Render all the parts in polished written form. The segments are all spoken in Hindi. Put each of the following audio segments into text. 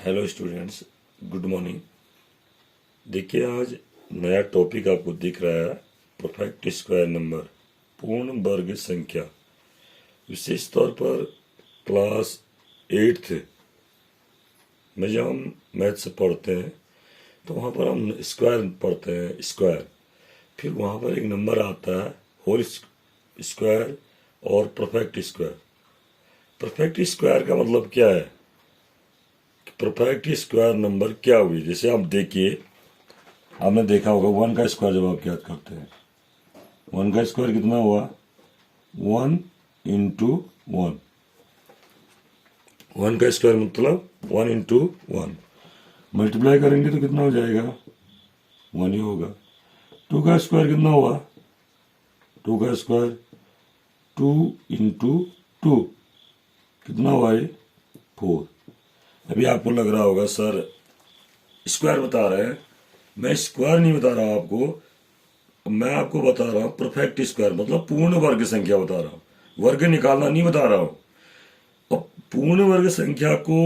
Hello students, good morning. देखिए, आज नया टॉपिक आपको दिख रहा है, परफेक्ट स्क्वायर नंबर, पूर्ण वर्ग संख्या। विशेष तौर पर क्लास 8th में जब हम मैथ्स पढ़ते हैं तो वहाँ पर हम स्क्वायर पढ़ते हैं, स्क्वायर। फिर वहाँ पर एक नंबर आता है होल स्क्वायर और परफेक्ट स्क्वायर। परफेक्ट स्क्वायर का मतलब क्या है? परफेक्ट स्क्वायर नंबर क्या हुई? जैसे आप देखिए, आपने देखा होगा 1 का स्क्वायर जब आप याद करते हैं, 1 का स्क्वायर कितना हुआ? 1 इंटू 1। 1 का स्क्वायर मतलब 1 इंटू 1। मल्टीप्लाई करेंगे तो कितना हो जाएगा? 1 ही होगा। 2 का स्क्वायर कितना हुआ? 2 का स्क्वायर 2 इंटू 2 कितना हुआ? ये 4। अभी आपको लग रहा होगा सर स्क्वायर बता रहे हैं, मैं स्क्वायर नहीं बता रहा आपको, मैं आपको बता रहा हूँ परफेक्ट स्क्वायर मतलब पूर्ण वर्ग संख्या बता रहा हूँ, वर्ग निकालना नहीं बता रहा हूँ। और पूर्ण वर्ग संख्या को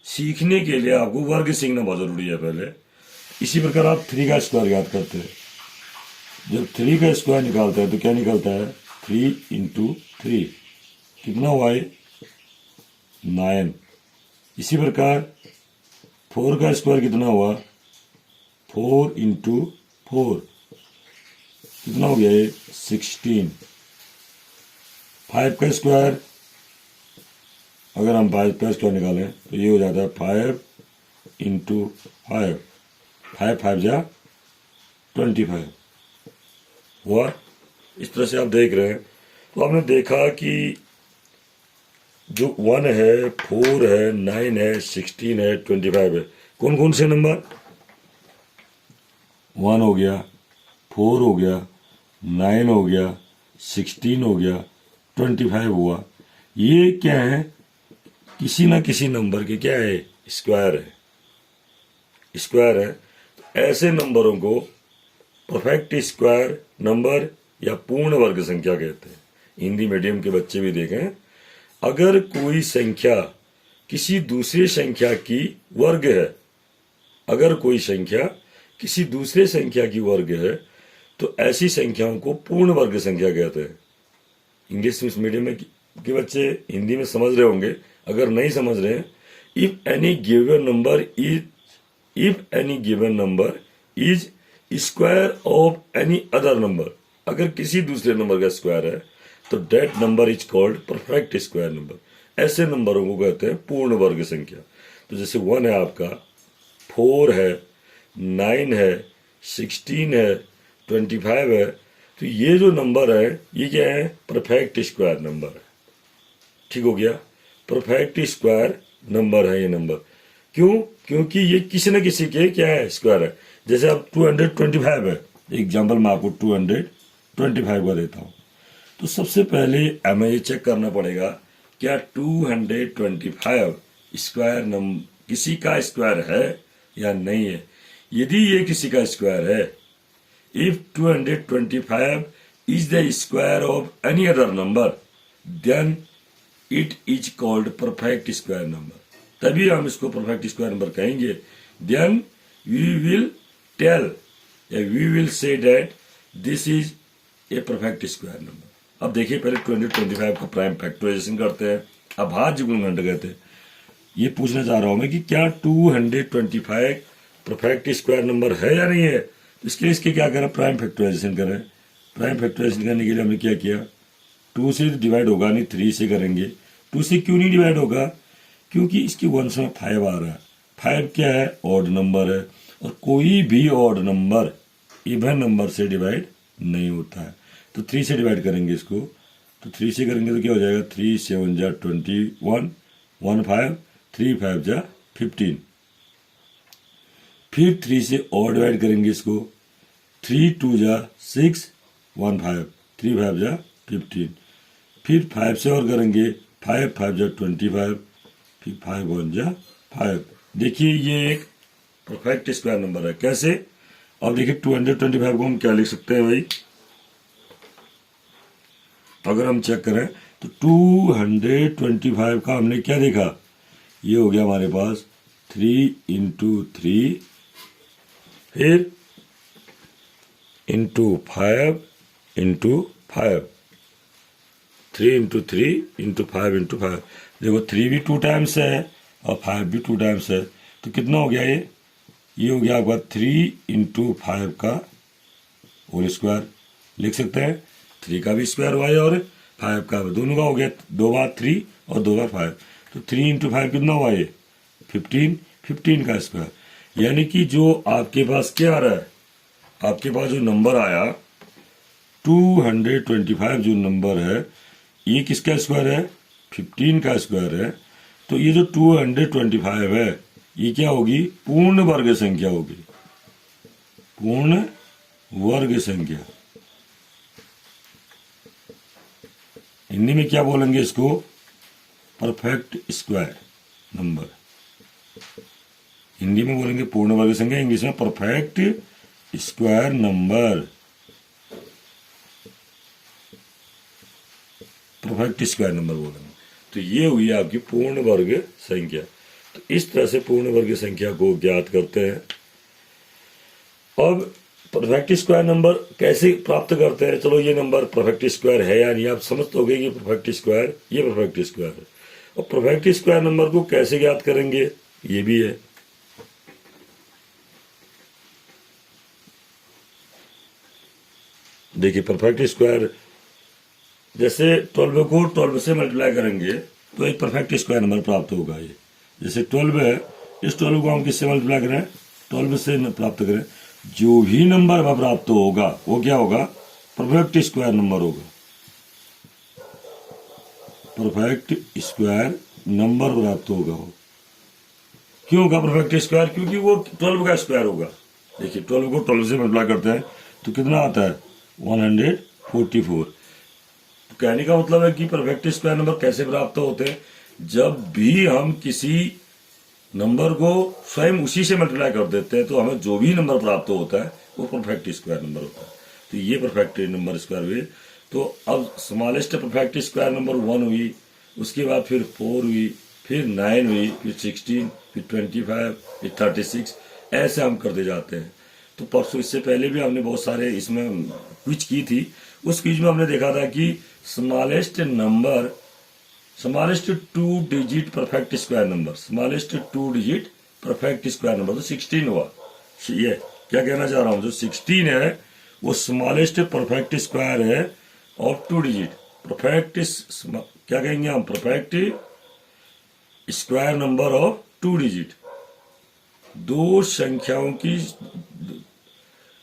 सीखने के लिए आपको वर्ग सीखना बहुत जरूरी है पहले। इसी प्रकार आप 3 का स्क्वायर याद करते हैं, जब 3 का स्क्वायर निकालते हैं तो क्या निकलता है? 3 इंटू 3 कितना हुआ? 9। इसी प्रकार 4 का स्क्वायर कितना हुआ? 4 इंटू 4 कितना हो गया? 16। 5 का स्क्वायर, अगर हम 5 का स्क्वायर निकालें तो ये हो जाता है 5 इंटू 5। 5 5 जा 25 हुआ। इस तरह से आप देख रहे हैं। तो आपने देखा कि जो 1 है, 4 है, 9 है, 16 है, 25 है, कौन कौन से नंबर? 1 हो गया, 4 हो गया, 9 हो गया, 16 हो गया, 25 हुआ। ये क्या है? किसी ना किसी नंबर के क्या है? स्क्वायर है, स्क्वायर है। तो ऐसे नंबरों को परफेक्ट स्क्वायर नंबर या पूर्ण वर्ग संख्या कहते हैं। हिंदी मीडियम के बच्चे भी देखें, अगर कोई संख्या किसी दूसरी संख्या की वर्ग है, अगर कोई संख्या किसी दूसरे संख्या की वर्ग है तो ऐसी संख्याओं को पूर्ण वर्ग संख्या कहते हैं। इंग्लिश मीडियम में के बच्चे हिंदी में समझ रहे होंगे, अगर नहीं समझ रहे हैं, if any given number is square of any other number, अगर किसी दूसरे नंबर का स्क्वायर है तो that number is called perfect square number. ऐसे नंबरों को कहते हैं पूर्ण वर्ग संख्या। तो जैसे 1 है आपका, 4 है, 9 है, 16 है, 25 है, तो ये जो नंबर है ये क्या है? परफेक्ट स्क्वायर नंबर है। ठीक हो गया? परफेक्ट स्क्वायर नंबर है ये नंबर। क्यों? क्योंकि ये किसी न किसी के क्या है? स्क्वायर है। जैसे अब 225 है, एग्जाम्पल मैं आपको 225 का देता हूं। तो सबसे पहले हमें ये चेक करना पड़ेगा क्या 225 स्क्वायर नंबर किसी का स्क्वायर है या नहीं है। यदि ये किसी का स्क्वायर है, if 225 is the square of any other number, then it is called perfect square number। तभी हम इसको परफेक्ट स्क्वायर नंबर कहेंगे। then we will tell या we will say that this is a perfect square number। अब देखिए, पहले 225 का प्राइम फैक्टराइजेशन करते हैं, अभाज्य गुणनखंड कहते हैं। ये पूछना चाह रहा हूं मैं कि क्या 225 परफेक्ट स्क्वायर नंबर है या नहीं है। इसके लिए इसके क्या करें? प्राइम फैक्टराइजेशन करें। प्राइम फैक्टराइजेशन करने के लिए हमने क्या किया? 2 से डिवाइड होगा नहीं, 3 से करेंगे। 2 से क्यों नहीं डिवाइड होगा? क्योंकि इसकी 1 में 5 आ रहा है। 5 क्या है? ऑड नंबर है, और कोई भी ऑड नंबर इवन नंबर से डिवाइड नहीं होता है। तो 3 से डिवाइड करेंगे इसको, तो 3 से करेंगे तो क्या हो जाएगा? 3 7 जा 21, 1 5, 3 5 जा 15। फिर 3 से और डिवाइड करेंगे इसको, 3 2 जा 6, 1 5, 3 5 जा 15। फिर 5 से और करेंगे, 5 5 जा 25, फिर 5 1 जा 5। देखिए, ये एक परफेक्ट स्क्वायर नंबर है। कैसे? अब देखिए 225 को हम क्या लिख सकते हैं भाई? अगर हम चेक करें तो 225 का हमने क्या देखा? ये हो गया हमारे पास 3 फिर into 5 into 5, 3 into 3 into 5 into 5। देखो 3 भी 2 टाइम्स है और 5 भी 2 टाइम्स है, तो कितना हो गया ये हो गया आपका 3 इंटू 5 का होल स्क्वायर। लिख सकते हैं 3 का भी स्क्वायर हुआ है और 5 का, दोनों का हो गया, 2 बार 3 और 2 बार 5, तो 3 इंटू 5 कितना हुआ ये 15, 15 का स्क्वायर। यानी कि जो आपके पास क्या आ रहा है, आपके पास जो नंबर आया 225 जो नंबर है, ये किसका स्क्वायर है 15 का स्क्वायर है। तो ये जो 225 है ये क्या होगी, पूर्ण वर्ग संख्या होगी, पूर्ण वर्ग संख्या। हिंदी में क्या बोलेंगे इसको, परफेक्ट स्क्वायर नंबर। हिंदी में बोलेंगे पूर्ण वर्ग संख्या, इंग्लिश में perfect square number, perfect square number बोलेंगे। तो ये हुई आपकी पूर्ण वर्ग संख्या। तो इस तरह से पूर्ण वर्ग संख्या को ज्ञात करते हैं। अब परफेक्ट स्क्वायर नंबर कैसे प्राप्त करते हैं, चलो ये नंबर परफेक्ट स्क्वायर है या नहीं, आप समझ तो होगे कि परफेक्ट स्क्वायर, ये परफेक्ट स्क्वायर है। और परफेक्ट स्क्वायर नंबर को कैसे ज्ञात करेंगे ये भी है। देखिए परफेक्ट स्क्वायर, जैसे 12 को 12 से मल्टीप्लाई करेंगे तो एक परफेक्ट स्क्वायर नंबर प्राप्त होगा। ये जैसे 12 है, इस 12 को हम किससे मल्टीप्लाई करें, 12 से प्राप्त करें, जो भी नंबर वह प्राप्त होगा वो क्या होगा, परफेक्ट स्क्वायर नंबर होगा। परफेक्ट स्क्वायर नंबर प्राप्त होगा वो। क्यों होगा परफेक्ट स्क्वायर, क्योंकि वो 12 का स्क्वायर होगा। देखिए 12 को 12 से मल्टीप्लाई करते हैं तो कितना आता है 144। तो कहने का मतलब है कि परफेक्ट स्क्वायर नंबर कैसे प्राप्त होते हैं, जब भी हम किसी नंबर को स्वयं उसी से मल्टीप्लाई कर देते हैं तो हमें जो भी नंबर प्राप्त होता है वो परफेक्ट स्क्वायर नंबर होता है। तो ये परफेक्ट नंबर स्क्वायर हुए। तो अब स्मॉलेस्ट परफेक्ट स्क्वायर नंबर 1 हुई, उसके बाद फिर 4 हुई, फिर 9 हुई, फिर 16, फिर 25, फिर 36, ऐसे हम करते जाते हैं। तो परसों इससे पहले भी हमने बहुत सारे इसमें क्विज की थी। उस क्विज में हमने देखा था कि smallest number, smallest 2 digit perfect square number, smallest 2 digit perfect square number तो 16 हुआ। ये क्या कहना चाह रहा हूं, जो 16 है वो स्मॉलेस्ट परफेक्ट स्क्वायर है ऑफ 2 डिजिट परफेक्ट, क्या कहेंगे हम, perfect square number of 2 digit. दो संख्याओं की,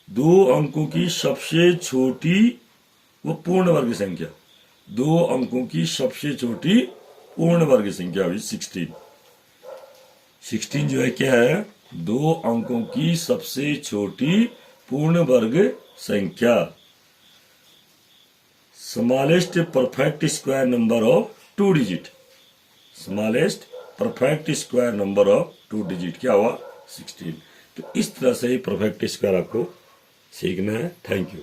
2 अंकों की सबसे छोटी वो पूर्ण वर्ग संख्या, 2 अंकों की सबसे छोटी पूर्ण वर्ग संख्या हुई 16। 16 जो है क्या है, 2 अंकों की सबसे छोटी पूर्ण वर्ग संख्या, smallest perfect square number of 2 digit, smallest perfect square number of 2 digit क्या हुआ 16। तो इस तरह से ही परफेक्ट स्क्वायर आपको सीखना है। Thank you.